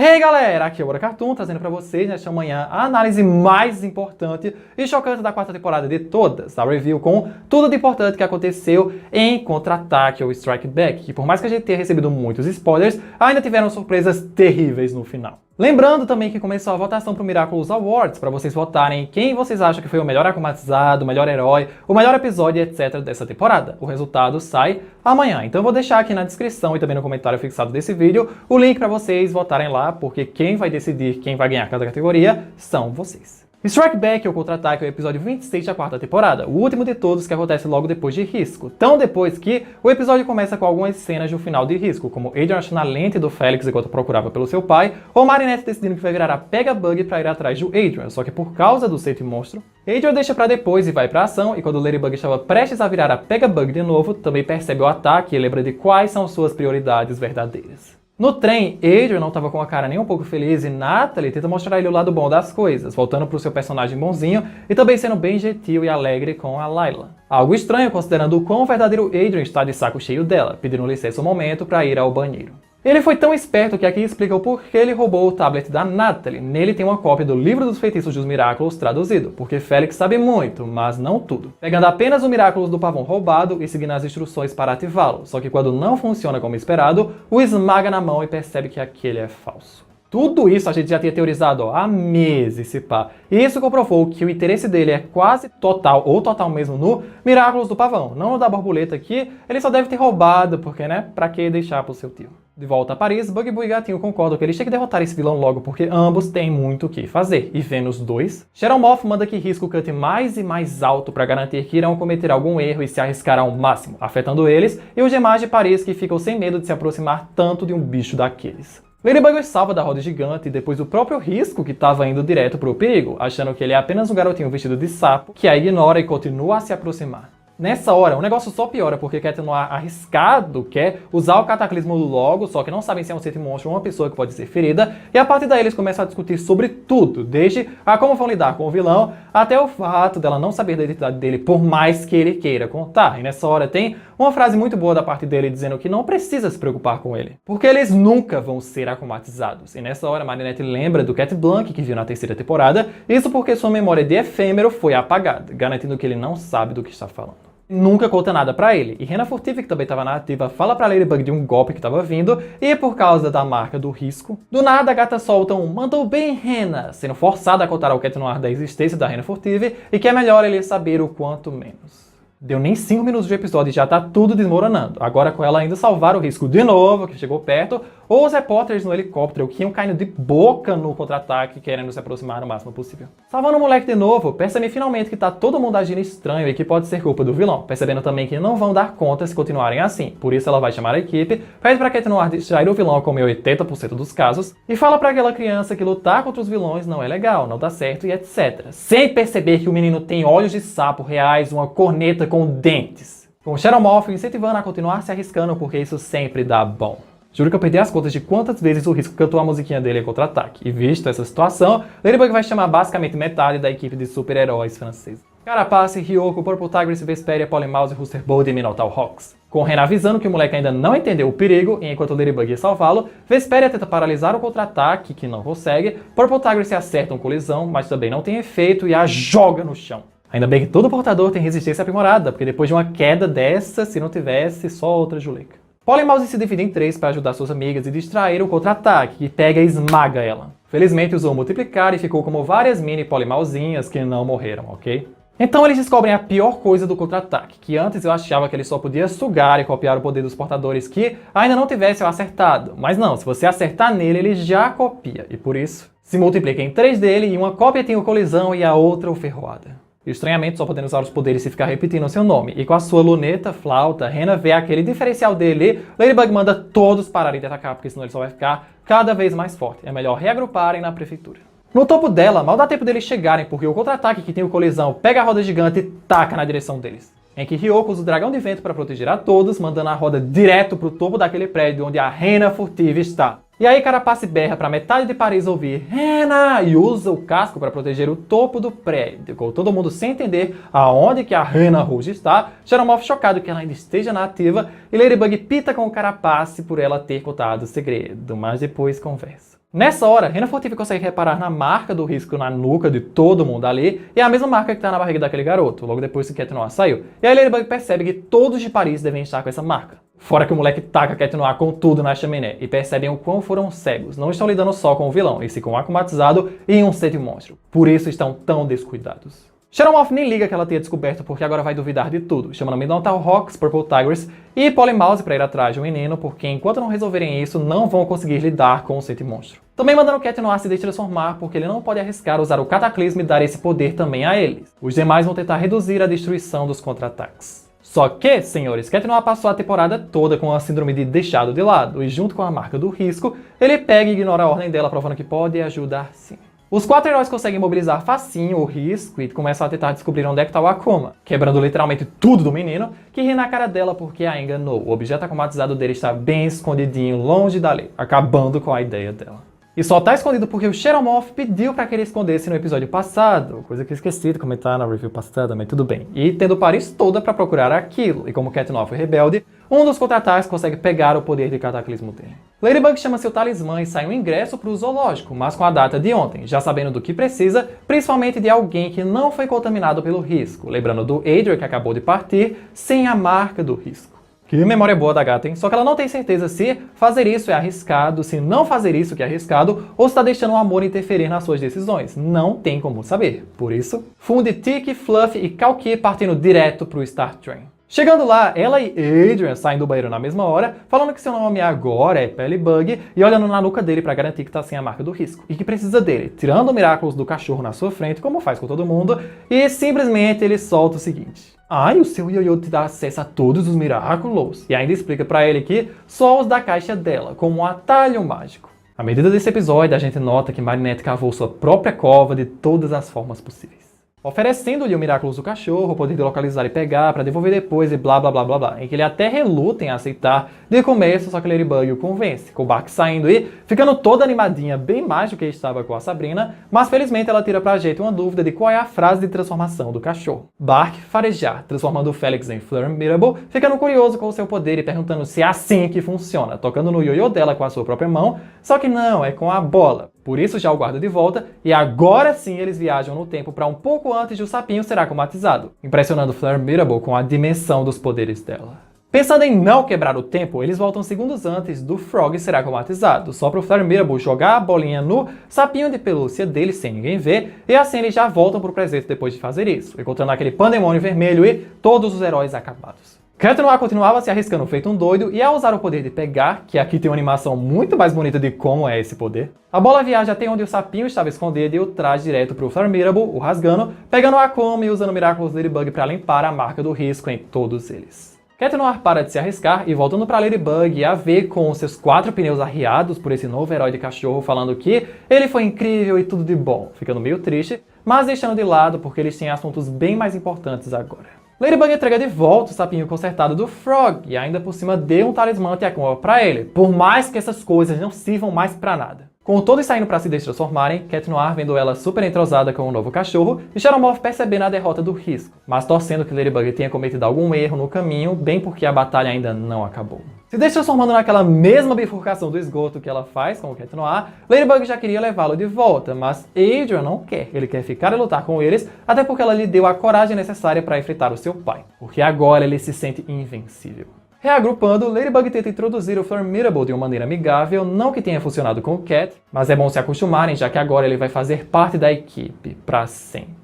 Hey galera, aqui é o Bora Cartoon, trazendo pra vocês nesta manhã a análise mais importante e chocante da quarta temporada de todas, a review com tudo de importante que aconteceu em Contra-Ataque ou Strike Back, que por mais que a gente tenha recebido muitos spoilers, ainda tiveram surpresas terríveis no final. Lembrando também que começou a votação para o Miraculous Awards, para vocês votarem quem vocês acham que foi o melhor akumatizado, o melhor herói, o melhor episódio, etc. dessa temporada. O resultado sai amanhã, então eu vou deixar aqui na descrição e também no comentário fixado desse vídeo o link para vocês votarem lá, porque quem vai decidir quem vai ganhar cada categoria são vocês. Strike Back ou Contra-Ataque é o episódio 26 da quarta temporada, o último de todos que acontece logo depois de Risco. Tão depois que o episódio começa com algumas cenas do final de Risco, como Adrian achando a lente do Felix enquanto procurava pelo seu pai, ou Marinette decidindo que vai virar a Pega-Bug para ir atrás do Adrian, só que por causa do Sete Monstro, Adrian deixa pra depois e vai pra ação, e quando o Ladybug estava prestes a virar a Pega-Bug de novo, também percebe o ataque e lembra de quais são suas prioridades verdadeiras. No trem, Adrian não estava com a cara nem um pouco feliz e Natalie tenta mostrar ele o lado bom das coisas, voltando para o seu personagem bonzinho e também sendo bem gentil e alegre com a Layla. Algo estranho considerando o quão verdadeiro Adrian está de saco cheio dela, pedindo licença um momento para ir ao banheiro. Ele foi tão esperto que aqui explica o porquê ele roubou o tablet da Natalie. Nele tem uma cópia do Livro dos Feitiços dos Miraculous traduzido, porque Felix sabe muito, mas não tudo. Pegando apenas o Miraculous do pavão roubado e seguindo as instruções para ativá-lo, só que quando não funciona como esperado, o esmaga na mão e percebe que aquele é falso. Tudo isso a gente já tinha teorizado há meses, se pá. E isso comprovou que o interesse dele é quase total, ou total mesmo, no Miraculous do pavão, não no da borboleta, que ele só deve ter roubado, porque, né, pra que deixar pro seu tio? De volta a Paris, Bug Boo e Gatinho concordam que eles têm que derrotar esse vilão logo porque ambos têm muito o que fazer. E vendo os dois, Shadow Moth manda que Risco cante mais e mais alto para garantir que irão cometer algum erro e se arriscar ao máximo, afetando eles e os demais de Paris que ficam sem medo de se aproximar tanto de um bicho daqueles. Ladybug os salva da roda gigante e depois o próprio Risco que estava indo direto pro perigo, achando que ele é apenas um garotinho vestido de sapo, que a ignora e continua a se aproximar. Nessa hora, o negócio só piora, porque quer continuar arriscado, quer usar o cataclismo logo, só que não sabem se é um Sete Monstro ou uma pessoa que pode ser ferida, e a partir daí eles começam a discutir sobre tudo, desde a como vão lidar com o vilão, até o fato dela não saber da identidade dele, por mais que ele queira contar. E nessa hora tem uma frase muito boa da parte dele, dizendo que não precisa se preocupar com ele, porque eles nunca vão ser akumatizados. E nessa hora, Marinette lembra do Cat Blanc, que viu na terceira temporada, isso porque sua memória de efêmero foi apagada, garantindo que ele não sabe do que está falando. Nunca conta nada pra ele, e Rena Furtiva, que também estava na ativa, fala pra Ladybug de um golpe que estava vindo, e por causa da marca do risco, do nada a gata solta um "mandou bem, Rena", sendo forçada a contar ao Cat Noir da existência da Rena Furtiva, e que é melhor ele saber o quanto menos. Deu nem 5 minutos de episódio e já tá tudo desmoronando. Agora com ela ainda salvar o Risco de novo, que chegou perto, ou os repórteres no helicóptero que iam caindo de boca no contra-ataque, querendo se aproximar o máximo possível. Salvando o moleque de novo, percebe finalmente que tá todo mundo agindo estranho e que pode ser culpa do vilão, percebendo também que não vão dar conta se continuarem assim. Por isso ela vai chamar a equipe, pede pra Cat Noir distrair o vilão como em 80% dos casos, e fala pra aquela criança que lutar contra os vilões não é legal, não dá certo e etc. Sem perceber que o menino tem olhos de sapo reais, uma corneta com dentes. Com Shadow Moth incentivando a continuar se arriscando porque isso sempre dá bom. Juro que eu perdi as contas de quantas vezes o Risco cantou a musiquinha dele em Contra-Ataque. E visto essa situação, Ladybug vai chamar basicamente metade da equipe de super-heróis franceses. Carapace, Ryoko, Purple Tigress, Vesperia, Polymouse, Rooster Bold e Minotaur Hawks. Com Ren avisando que o moleque ainda não entendeu o perigo, e enquanto Ladybug ia salvá-lo, Vesperia tenta paralisar o contra-ataque, que não consegue, Purple Tigress acerta uma colisão, mas também não tem efeito e a joga no chão. Ainda bem que todo portador tem resistência aprimorada, porque depois de uma queda dessa, se não tivesse, só outra Juleika. Polymouse se divide em 3 para ajudar suas amigas e distrair o contra-ataque, que pega e esmaga ela. Felizmente usou multiplicar e ficou como várias mini Polymauzinhas que não morreram, ok? Então eles descobrem a pior coisa do contra-ataque, que antes eu achava que ele só podia sugar e copiar o poder dos portadores que ainda não tivessem acertado. Mas não, se você acertar nele, ele já copia, e por isso se multiplica em 3 dele e uma cópia tem o colisão e a outra o ferroada. E estranhamente só podendo usar os poderes se ficar repetindo o seu nome. E com a sua luneta, flauta, Rena vê aquele diferencial dele, Ladybug manda todos pararem de atacar, porque senão ele só vai ficar cada vez mais forte. É melhor reagruparem na prefeitura. No topo dela, mal dá tempo deles chegarem, porque o contra-ataque que tem o colisão pega a roda gigante e taca na direção deles. Em que Ryoko usa o dragão de vento para proteger a todos, mandando a roda direto pro topo daquele prédio onde a Rena Furtiva está. E aí Carapace berra pra metade de Paris ouvir Rena e usa o casco para proteger o topo do prédio, com todo mundo sem entender aonde que a Rena Rouge está, Shadow Moth chocado que ela ainda esteja na ativa, e Ladybug pita com o Carapace por ela ter contado o segredo, mas depois conversa. Nessa hora, Rena Furtiva consegue reparar na marca do risco na nuca de todo mundo ali, e é a mesma marca que tá na barriga daquele garoto, logo depois que Cat Noir saiu. E aí Ladybug percebe que todos de Paris devem estar com essa marca. Fora que o moleque taca Cat Noir com tudo na chaminé, e percebem o quão foram cegos. Não estão lidando só com o vilão, e sim com o Akumatizado e um Sete Monstro. Por isso estão tão descuidados. Xenomorph nem liga que ela tenha descoberto porque agora vai duvidar de tudo, chamando Midnightal Hawks, Purple Tigers e Polymouse para ir atrás do menino, porque enquanto não resolverem isso, não vão conseguir lidar com o Sete Monstro. Também mandando Cat Noir se destransformar, porque ele não pode arriscar usar o Cataclismo e dar esse poder também a eles. Os demais vão tentar reduzir a destruição dos contra-ataques. Só que, senhores, Cat Noir passou a temporada toda com a síndrome de deixado de lado, e junto com a marca do risco, ele pega e ignora a ordem dela, provando que pode ajudar sim. Os 4 heróis conseguem mobilizar facinho o risco e começam a tentar descobrir onde é que tá o Akuma, quebrando literalmente tudo do menino, que ri na cara dela porque a enganou. O objeto akumatizado dele está bem escondidinho, longe dali, acabando com a ideia dela. E só tá escondido porque o Xenomorph pediu pra que ele escondesse no episódio passado, coisa que eu esqueci de comentar na review passada, mas tudo bem. E tendo Paris toda pra procurar aquilo, e como Cat Noir foi rebelde, um dos contra-ataques consegue pegar o poder de cataclismo dele. Ladybug chama seu talismã e sai um ingresso pro zoológico, mas com a data de ontem, já sabendo do que precisa, principalmente de alguém que não foi contaminado pelo risco, lembrando do Adrian que acabou de partir, sem a marca do risco. Que memória boa da gata, hein? Só que ela não tem certeza se fazer isso é arriscado, se não fazer isso que é arriscado, ou se está deixando o amor interferir nas suas decisões. Não tem como saber. Por isso, funde Tiki, Fluff e Kalki partindo direto pro Star Train. Chegando lá, ela e Adrian saem do banheiro na mesma hora, falando que seu nome agora é Pelibug e olhando na nuca dele para garantir que tá sem a marca do risco. E que precisa dele, tirando o Miraculous do cachorro na sua frente, como faz com todo mundo, e simplesmente ele solta o seguinte: "Ai, o seu ioiô te dá acesso a todos os Miraculous." E ainda explica para ele que só os da caixa dela, como um atalho mágico. À medida desse episódio, a gente nota que Marinette cavou sua própria cova de todas as formas possíveis, oferecendo-lhe o Miraculous do cachorro, o poder de localizar e pegar, para devolver depois e blá blá blá blá blá, em que ele até reluta em aceitar de começo, só que Ladybug o convence, com o Bark saindo e ficando toda animadinha, bem mais do que estava com a Sabrina, mas felizmente ela tira pra gente uma dúvida de qual é a frase de transformação do cachorro. Bark farejar, transformando o Felix em Flurmyrable, ficando curioso com o seu poder e perguntando se é assim que funciona, tocando no ioiô dela com a sua própria mão, só que não, é com a bola. Por isso já o guarda de volta, e agora sim eles viajam no tempo para um pouco antes de o sapinho ser akumatizado, impressionando Flurmyrable com a dimensão dos poderes dela. Pensando em não quebrar o tempo, eles voltam segundos antes do Frog ser akumatizado, só para o Flurmyrable jogar a bolinha no sapinho de pelúcia dele sem ninguém ver, e assim eles já voltam para o presente depois de fazer isso, encontrando aquele pandemônio vermelho e todos os heróis acabados. Cat Noir continuava se arriscando feito um doido, e ao usar o poder de pegar, que aqui tem uma animação muito mais bonita de como é esse poder, a bola viaja até onde o sapinho estava escondido e o traz direto para o Flurmyrable, o rasgando, pegando o Akuma e usando o Miraculous Ladybug para limpar a marca do risco em todos eles. Cat Noir para de se arriscar e voltando para Ladybug a ver com seus 4 pneus arriados por esse novo herói de cachorro falando que ele foi incrível e tudo de bom, ficando meio triste, mas deixando de lado porque eles têm assuntos bem mais importantes agora. Ladybug entrega de volta o sapinho consertado do Frog e ainda por cima deu um talismã de Akuma pra ele, por mais que essas coisas não sirvam mais pra nada. Com todos saindo para se destransformarem, Cat Noir vendo ela super entrosada com o novo cachorro e Xenomorph percebendo a derrota do risco, mas torcendo que Ladybug tenha cometido algum erro no caminho, bem porque a batalha ainda não acabou. Se destransformando naquela mesma bifurcação do esgoto que ela faz com o Cat Noir, Ladybug já queria levá-lo de volta, mas Adrian não quer. Ele quer ficar e lutar com eles, até porque ela lhe deu a coragem necessária para enfrentar o seu pai, porque agora ele se sente invencível. Reagrupando, Ladybug tenta introduzir o Flurmyrable de uma maneira amigável, não que tenha funcionado com o Cat, mas é bom se acostumarem, já que agora ele vai fazer parte da equipe, pra sempre.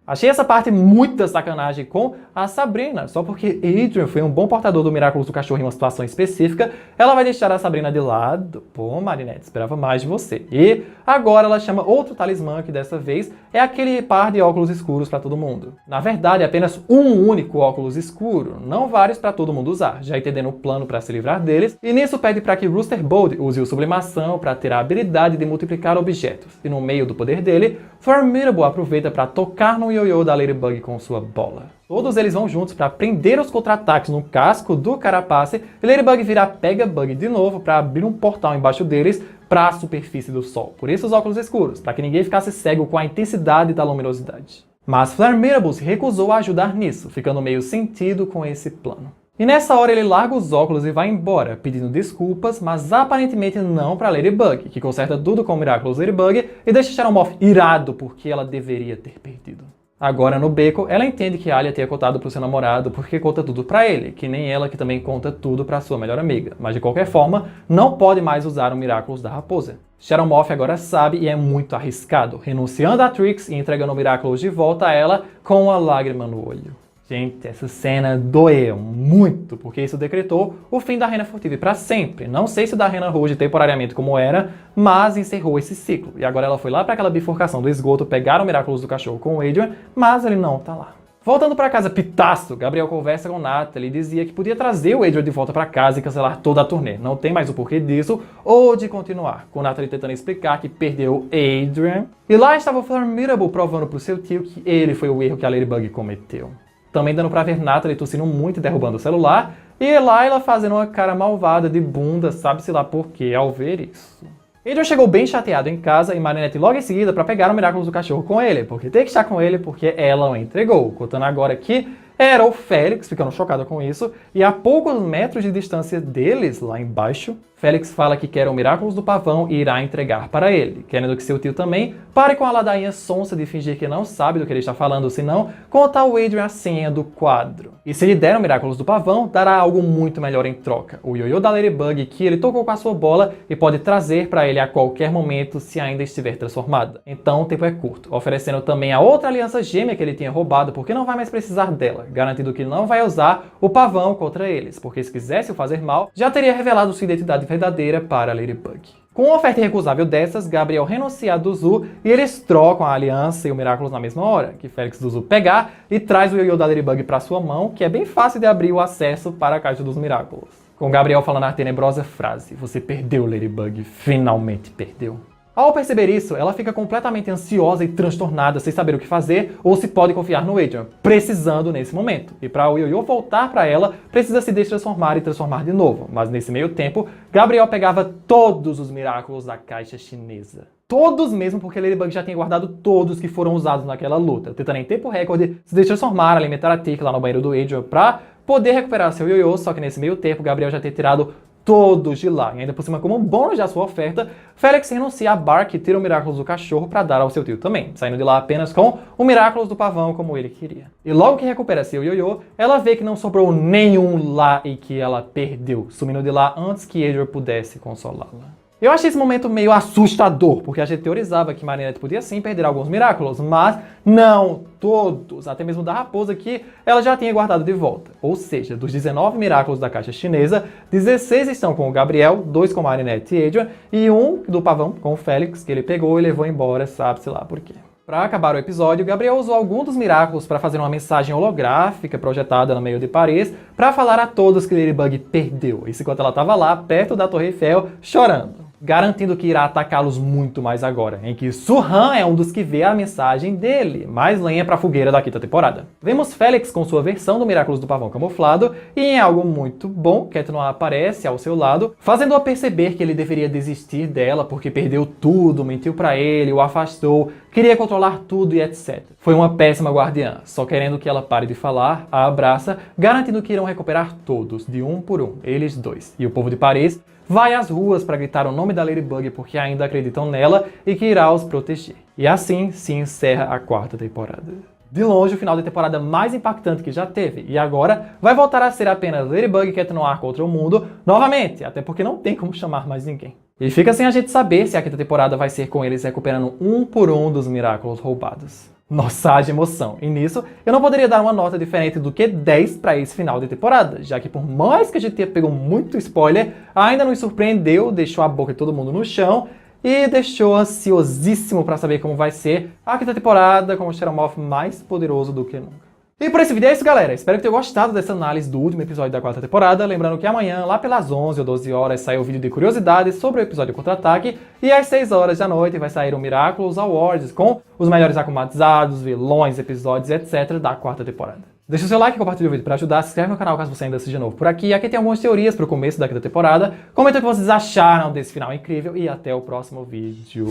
Achei essa parte muita sacanagem com a Sabrina, só porque Adrian foi um bom portador do Miraculous do cachorro em uma situação específica, ela vai deixar a Sabrina de lado. Pô, Marinette, esperava mais de você. E agora ela chama outro talismã, que dessa vez é aquele par de óculos escuros para todo mundo. Na verdade, é apenas um único óculos escuro, não vários para todo mundo usar, já entendendo o plano para se livrar deles, e nisso pede para que Rooster Bold use o Sublimação para ter a habilidade de multiplicar objetos, e no meio do poder dele, Flurmyrable aproveita para tocar no ioiô da Ladybug com sua bola. Todos eles vão juntos para prender os contra-ataques no casco do carapace e Ladybug vira Pega-Bug de novo para abrir um portal embaixo deles para a superfície do sol. Por isso os óculos escuros, para que ninguém ficasse cego com a intensidade da luminosidade. Mas Flurmyrable se recusou a ajudar nisso, ficando meio sentido com esse plano. E nessa hora ele larga os óculos e vai embora, pedindo desculpas, mas aparentemente não pra Ladybug, que conserta tudo com o Miraculous Ladybug e deixa Shadow Moth irado porque ela deveria ter perdido. Agora no beco, ela entende que Alia tenha contado pro seu namorado porque conta tudo pra ele, que nem ela que também conta tudo pra sua melhor amiga, mas de qualquer forma, não pode mais usar o Miraculous da raposa. Shadow Moth agora sabe e é muito arriscado, renunciando a Trix e entregando o Miraculous de volta a ela com uma lágrima no olho. Gente, essa cena doeu muito, porque isso decretou o fim da Reina Furtive para sempre. Não sei se da Reina Rouge temporariamente como era, mas encerrou esse ciclo. E agora ela foi lá para aquela bifurcação do esgoto, pegar o Miraculous do cachorro com o Adrian, mas ele não tá lá. Voltando para casa pitaço, Gabriel conversa com Natalie e dizia que podia trazer o Adrian de volta para casa e cancelar toda a turnê. Não tem mais o porquê disso ou de continuar, com Natalie tentando explicar que perdeu Adrian. E lá estava o Formidable provando pro seu tio que ele foi o erro que a Ladybug cometeu. Também dando pra ver Natalie tossindo muito e derrubando o celular, e Layla fazendo uma cara malvada de bunda, sabe-se lá por quê, ao ver isso. Adrian chegou bem chateado em casa e Marinette logo em seguida pra pegar o Miraculous do cachorro com ele, porque tem que estar com ele porque ela o entregou, contando agora que era o Félix, ficando chocado com isso, e a poucos metros de distância deles, lá embaixo, Félix fala que quer o Miraculous do pavão e irá entregar para ele, querendo que seu tio também pare com a ladainha sonsa de fingir que não sabe do que ele está falando, senão contar ao Adrian a senha do quadro. E se lhe der o Miraculous do pavão, dará algo muito melhor em troca, o ioiô da Ladybug que ele tocou com a sua bola e pode trazer para ele a qualquer momento se ainda estiver transformada. Então o tempo é curto, oferecendo também a outra aliança gêmea que ele tinha roubado porque não vai mais precisar dela, garantindo que não vai usar o pavão contra eles, porque se quisesse o fazer mal, já teria revelado sua identidade verdadeira para a Ladybug. Com uma oferta irrecusável dessas, Gabriel renuncia a Duzu e eles trocam a aliança e o Miraculous na mesma hora, que Félix Duzu pegar e traz o ioiô da Ladybug para sua mão, que é bem fácil de abrir o acesso para a caixa dos Miraculous. Com Gabriel falando a tenebrosa frase: "Você perdeu, Ladybug, finalmente perdeu." Ao perceber isso, ela fica completamente ansiosa e transtornada, sem saber o que fazer ou se pode confiar no Adrian, precisando nesse momento. E para o ioiô voltar para ela, precisa se destransformar e transformar de novo. Mas nesse meio tempo, Gabriel pegava todos os Miraculous da caixa chinesa. Todos mesmo, porque Ladybug já tinha guardado todos que foram usados naquela luta, tentando em tempo recorde se destransformar, alimentar a Tick lá no banheiro do Adrian para poder recuperar seu ioiô, só que nesse meio tempo, Gabriel já tinha tirado todos de lá. E ainda por cima, como um bônus da sua oferta, Félix renuncia a Bark e tira o Miraculous do cachorro para dar ao seu tio também, saindo de lá apenas com o Miraculous do pavão como ele queria. E logo que recupera seu ioiô, ela vê que não sobrou nenhum lá e que ela perdeu, sumindo de lá antes que Adrian pudesse consolá-la. Eu achei esse momento meio assustador, porque a gente teorizava que Marinette podia sim perder alguns Miraculous, mas não todos, até mesmo da raposa que ela já tinha guardado de volta. Ou seja, dos 19 Miraculous da caixa chinesa, 16 estão com o Gabriel, 2 com Marinette e Adrian, e 1 do pavão com o Félix, que ele pegou e levou embora, sabe-se lá por quê. Para acabar o episódio, Gabriel usou algum dos Miraculous para fazer uma mensagem holográfica projetada no meio de Paris para falar a todos que Ladybug perdeu, isso enquanto ela estava lá, perto da Torre Eiffel, chorando, garantindo que irá atacá-los muito mais agora, em que Su-Han é um dos que vê a mensagem dele, mais lenha para a fogueira da quinta temporada. Vemos Félix com sua versão do Miraculous do pavão camuflado, e em algo muito bom, Cat Noir aparece ao seu lado, fazendo-a perceber que ele deveria desistir dela porque perdeu tudo, mentiu para ele, o afastou, queria controlar tudo e etc. Foi uma péssima guardiã, só querendo que ela pare de falar, a abraça, garantindo que irão recuperar todos, de um por um, eles dois. E o povo de Paris vai às ruas para gritar o nome da Ladybug porque ainda acreditam nela e que irá os proteger. E assim se encerra a quarta temporada. De longe, o final da temporada mais impactante que já teve, e agora vai voltar a ser apenas Ladybug e Cat Noir contra o mundo, novamente, até porque não tem como chamar mais ninguém. E fica sem a gente saber se a quinta temporada vai ser com eles recuperando um por um dos Miraculous roubados. Nossa, haja emoção. E nisso, eu não poderia dar uma nota diferente do que 10 para esse final de temporada, já que por mais que a gente tenha pego muito spoiler, ainda nos surpreendeu, deixou a boca de todo mundo no chão e deixou ansiosíssimo para saber como vai ser a quinta temporada com o Shadow Moth mais poderoso do que nunca. E por esse vídeo é isso, galera. Espero que tenham gostado dessa análise do último episódio da quarta temporada. Lembrando que amanhã, lá pelas 11 ou 12 horas, sai o vídeo de curiosidades sobre o episódio Contra-Ataque. E às 6 horas da noite vai sair o Miraculous Awards com os melhores acumatizados, vilões, episódios, etc. da quarta temporada. Deixa o seu like e compartilha o vídeo para ajudar. Se inscreve no canal caso você ainda seja novo por aqui. Aqui tem algumas teorias para o começo da quinta temporada. Comenta o que vocês acharam desse final incrível e até o próximo vídeo.